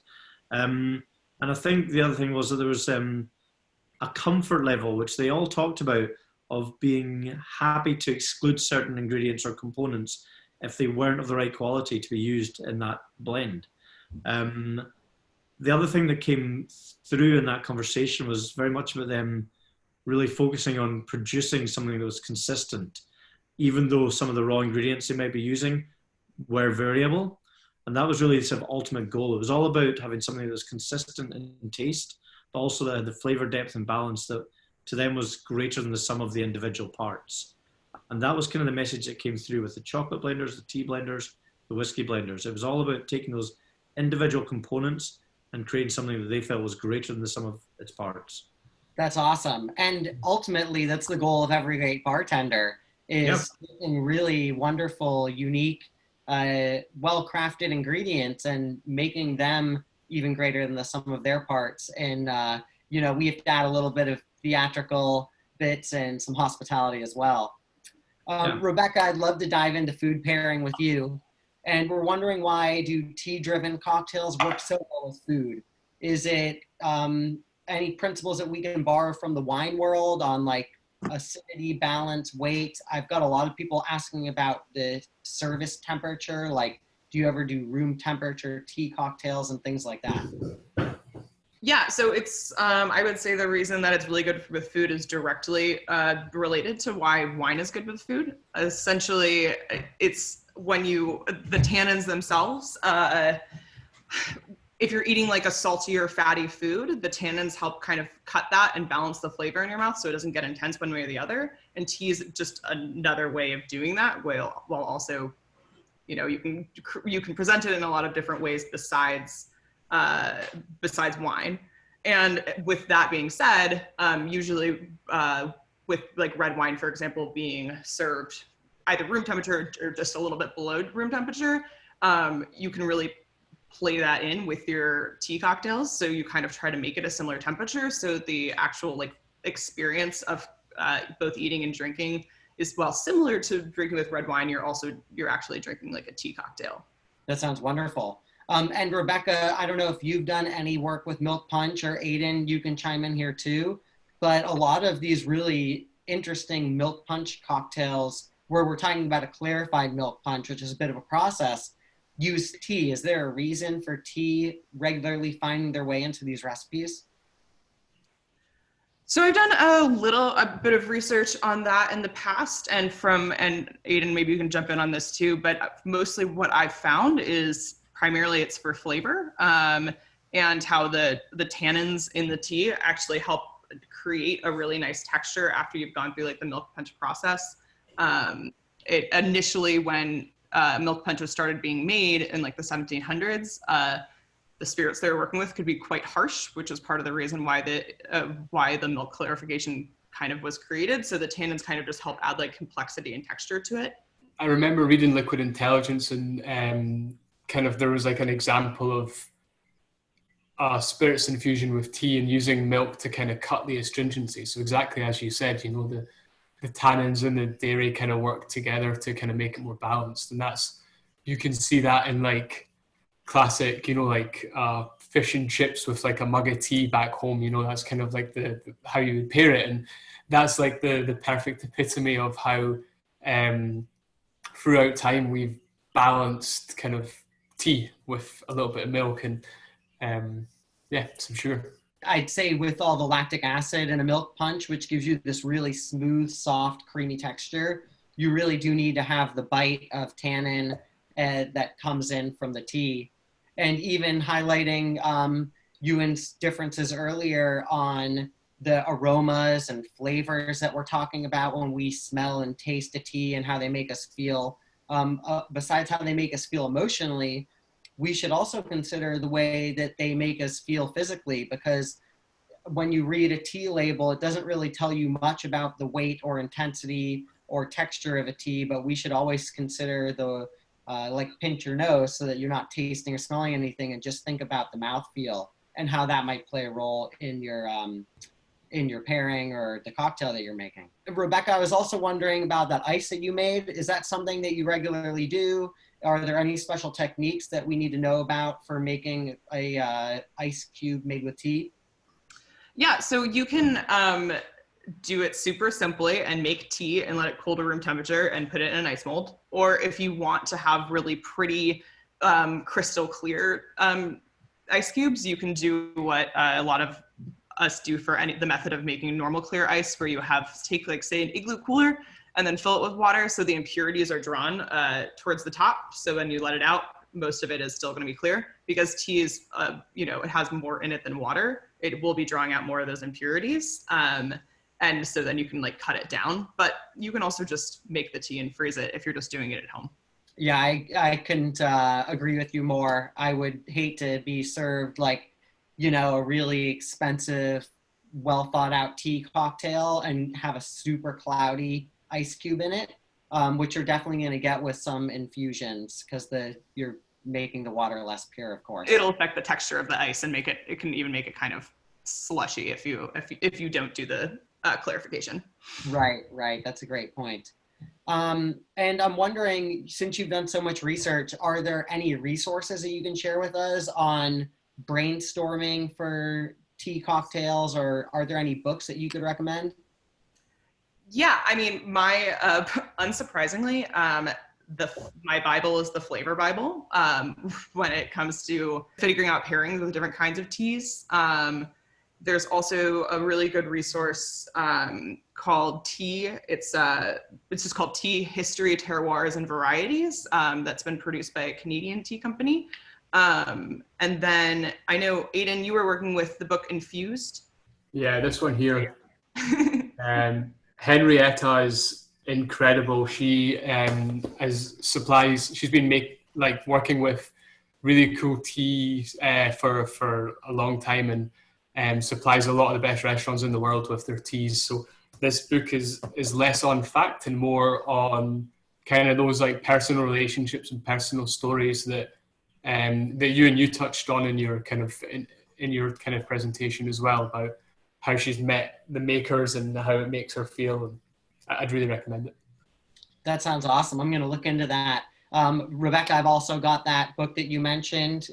And I think the other thing was that there was a comfort level, which they all talked about, of being happy to exclude certain ingredients or components if they weren't of the right quality to be used in that blend. The other thing that came through in that conversation was very much about them really focusing on producing something that was consistent, even though some of the raw ingredients they might be using were variable. And that was really the sort of ultimate goal. It was all about having something that was consistent in taste, but also the flavor depth and balance that to them was greater than the sum of the individual parts. And that was kind of the message that came through with the chocolate blenders, the tea blenders, the whiskey blenders. It was all about taking those individual components and creating something that they felt was greater than the sum of its parts. That's awesome. And ultimately, that's the goal of every great bartender, is in really wonderful, unique, well-crafted ingredients and making them even greater than the sum of their parts. And, we have to add a little bit of theatrical bits and some hospitality as well. Rebecca, I'd love to dive into food pairing with you. And we're wondering, why do tea-driven cocktails work so well with food? Is it any principles that we can borrow from the wine world on like acidity, balance, weight? I've got a lot of people asking about the service temperature. Like, do you ever do room temperature tea cocktails and things like that? Yeah, so it's, I would say the reason that it's really good with food is directly related to why wine is good with food. Essentially, it's when the tannins themselves, if you're eating like a salty or fatty food, the tannins help kind of cut that and balance the flavor in your mouth so it doesn't get intense one way or the other. And tea is just another way of doing that while also, you know, you can present it in a lot of different ways besides wine. And with that being said, usually with like red wine, for example, being served either room temperature or just a little bit below room temperature, you can really play that in with your tea cocktails. So you kind of try to make it a similar temperature. So the actual like experience of both eating and drinking is, well, similar to drinking with red wine, you're actually drinking like a tea cocktail. That sounds wonderful. And Rebecca, I don't know if you've done any work with milk punch, or Aiden, you can chime in here too, but a lot of these really interesting milk punch cocktails where we're talking about a clarified milk punch, which is a bit of a process, use tea. Is there a reason for tea regularly finding their way into these recipes? So I've done a bit of research on that in the past, and Aiden, maybe you can jump in on this too, but mostly what I've found is primarily it's for flavor, and how the tannins in the tea actually help create a really nice texture after you've gone through like the milk punch process. It initially, when milk punch was started being made in like the 1700s, the spirits they were working with could be quite harsh, which is part of the reason why the milk clarification kind of was created. So the tannins kind of just help add like complexity and texture to it. I remember reading Liquid Intelligence, and kind of there was like an example of spirits infusion with tea and using milk to kind of cut the astringency. So exactly as you said, you know, the tannins and the dairy kind of work together to kind of make it more balanced. And you can see that in like classic, you know, like fish and chips with like a mug of tea back home, you know, that's kind of like the how you would pair it. And that's like the perfect epitome of how throughout time we've balanced kind of tea with a little bit of milk and some sugar. I'd say with all the lactic acid and a milk punch, which gives you this really smooth, soft, creamy texture, you really do need to have the bite of tannin that comes in from the tea. And even highlighting Ewan's differences earlier on the aromas and flavors that we're talking about when we smell and taste a tea and how they make us feel. Besides how they make us feel emotionally, we should also consider the way that they make us feel physically, because when you read a tea label, it doesn't really tell you much about the weight or intensity or texture of a tea, but we should always consider the like pinch your nose so that you're not tasting or smelling anything, and just think about the mouthfeel and how that might play a role in your pairing or the cocktail that you're making. Rebecca, I was also wondering about that ice that you made. Is that something that you regularly do? Are there any special techniques that we need to know about for making a ice cube made with tea? Yeah, so you can do it super simply and make tea and let it cool to room temperature and put it in an ice mold. Or if you want to have really pretty crystal clear ice cubes, you can do what a lot of us do for the method of making normal clear ice, where you take like say an igloo cooler and then fill it with water so the impurities are drawn towards the top. So when you let it out, most of it is still going to be clear, because tea is, it has more in it than water. It will be drawing out more of those impurities. And so then you can like cut it down, but you can also just make the tea and freeze it if you're just doing it at home. Yeah, I couldn't agree with you more. I would hate to be served like, a really expensive, well thought out tea cocktail and have a super cloudy ice cube in it, which you're definitely going to get with some infusions, because you're making the water less pure, of course. It'll affect the texture of the ice and it can even make it kind of slushy if you don't do the clarification. Right. That's a great point. And I'm wondering, since you've done so much research, are there any resources that you can share with us on brainstorming for tea cocktails, or are there any books that you could recommend? Yeah, I mean, my unsurprisingly, my Bible is the flavor Bible when it comes to figuring out pairings with different kinds of teas. There's also a really good resource called Tea. It's just called Tea: History, Terroirs, and Varieties. That's been produced by a Canadian tea company. And then I know, Aiden, you were working with the book Infused. Yeah, this one here. Henrietta is incredible. She she's been working with really cool teas for a long time, and supplies a lot of the best restaurants in the world with their teas. So this book is less on fact and more on kind of those like personal relationships and personal stories that you touched on in your kind of presentation as well, about how she's met the makers and how it makes her feel. And I'd really recommend it. That sounds awesome. I'm going to look into that. Rebecca, I've also got that book that you mentioned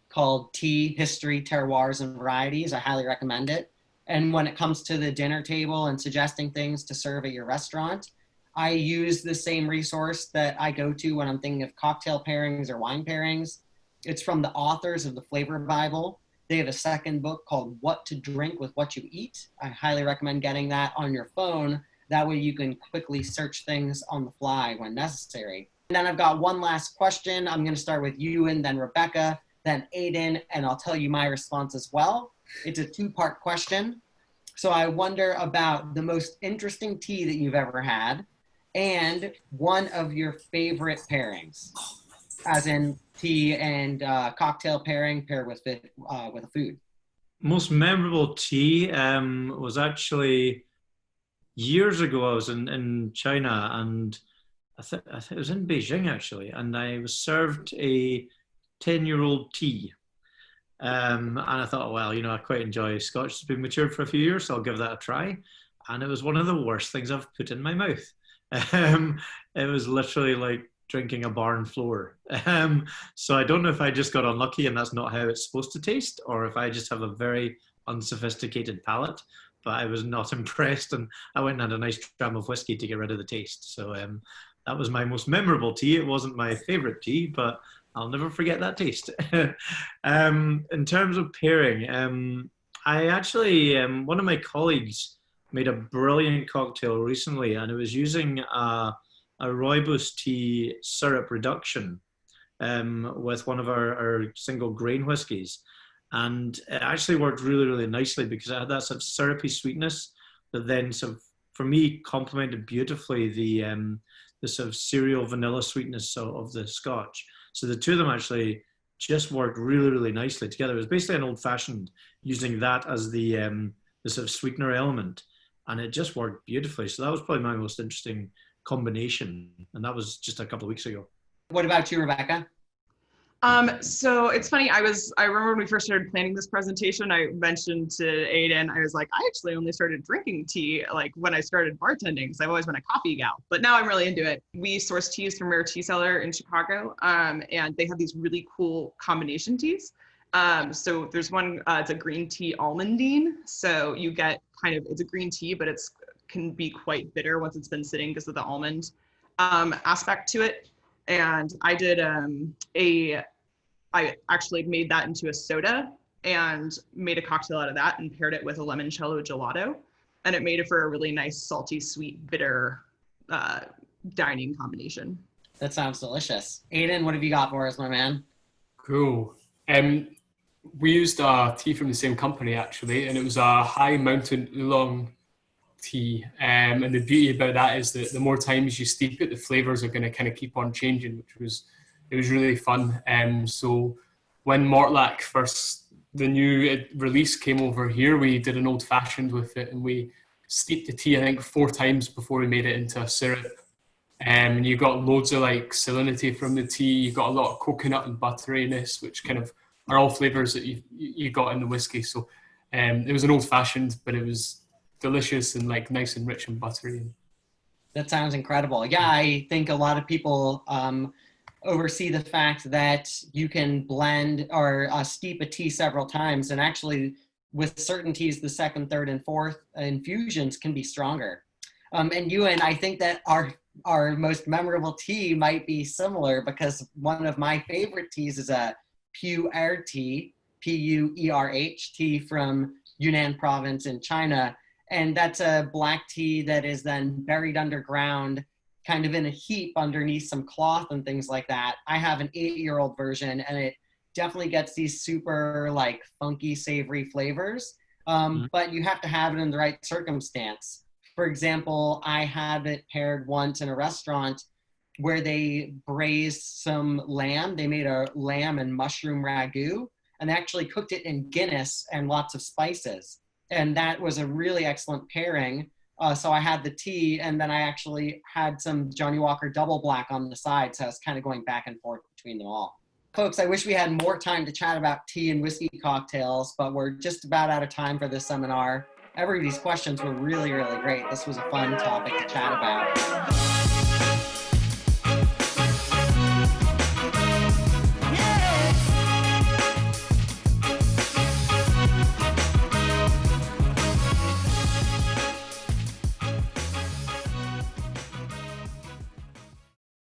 called Tea: History, Terroirs, and Varieties. I highly recommend it. And when it comes to the dinner table and suggesting things to serve at your restaurant, I use the same resource that I go to when I'm thinking of cocktail pairings or wine pairings. It's from the authors of the Flavor Bible. They have a second book called What to Drink with What You Eat. I highly recommend getting that on your phone. That way you can quickly search things on the fly when necessary. And then I've got one last question. I'm going to start with Ewan, then Rebecca, then Aiden, and I'll tell you my response as well. It's a two-part question. So I wonder about the most interesting tea that you've ever had and one of your favorite pairings, as in tea and cocktail pairing paired with a food. Most memorable tea was actually years ago. I was in China, and I think it was in Beijing actually, and I was served a 10-year-old tea. And I thought, well, I quite enjoy scotch. It's been matured for a few years, so I'll give that a try. And it was one of the worst things I've put in my mouth. It was literally like drinking a barn floor. So I don't know if I just got unlucky and that's not how it's supposed to taste, or if I just have a very unsophisticated palate. But I was not impressed, and I went and had a nice dram of whiskey to get rid of the taste. So that was my most memorable tea. It wasn't my favorite tea, but I'll never forget that taste. In terms of pairing, I actually, one of my colleagues made a brilliant cocktail recently, and it was using a rooibos tea syrup reduction with one of our single grain whiskies. And it actually worked really, really nicely because it had that sort of syrupy sweetness that then sort of, for me, complemented beautifully the sort of cereal vanilla sweetness of the scotch. So the two of them actually just worked really, really nicely together. It was basically an old-fashioned using that as the sort of sweetener element, and it just worked beautifully. So that was probably my most interesting combination, and that was just a couple of weeks ago. What about you, Rebecca? So it's funny, I remember when we first started planning this presentation, I mentioned to Aiden, I was like, I actually only started drinking tea like when I started bartending, because I've always been a coffee gal, but now I'm really into it. We source teas from Rare Tea Cellar in Chicago, and they have these really cool combination teas. So there's one, it's a green tea almondine. So you get it's a green tea, but can be quite bitter once it's been sitting because of the almond aspect to it. And I did I actually made that into a soda and made a cocktail out of that and paired it with a limoncello gelato. And it made it for a really nice, salty, sweet, bitter dining combination. That sounds delicious. Aiden, what have you got for us, my man? Cool. We used a tea from the same company actually, and it was a high mountain oolong tea. And the beauty about that is that the more times you steep it, the flavors are going to kind of keep on changing, it was really fun. So when Mortlack the new release came over here, we did an old fashioned with it, and we steeped the tea I think 4 times before we made it into a syrup. And you got loads of like salinity from the tea. You got a lot of coconut and butteriness, which kind of are all flavors that you got in the whiskey. So it was an old fashioned, but it was delicious and like nice and rich and buttery. That sounds incredible. Yeah, I think a lot of people oversee the fact that you can blend or steep a tea several times. And actually, with certain teas, the second, third, and fourth infusions can be stronger. And Ewan, I think that our most memorable tea might be similar, because one of my favorite teas is a Pu'er tea, Puerh tea from Yunnan province in China. And that's a black tea that is then buried underground, kind of in a heap underneath some cloth and things like that. I have an 8-year-old version, and it definitely gets these super like funky, savory flavors. But you have to have it in the right circumstance. For example, I had it paired once in a restaurant where they braised some lamb. They made a lamb and mushroom ragu, and they actually cooked it in Guinness and lots of spices. And that was a really excellent pairing. So I had the tea, and then I actually had some Johnnie Walker double black on the side. So I was kind of going back and forth between them all. Folks, I wish we had more time to chat about tea and whiskey cocktails, but we're just about out of time for this seminar. Everybody's questions were really, really great. This was a fun topic to chat about.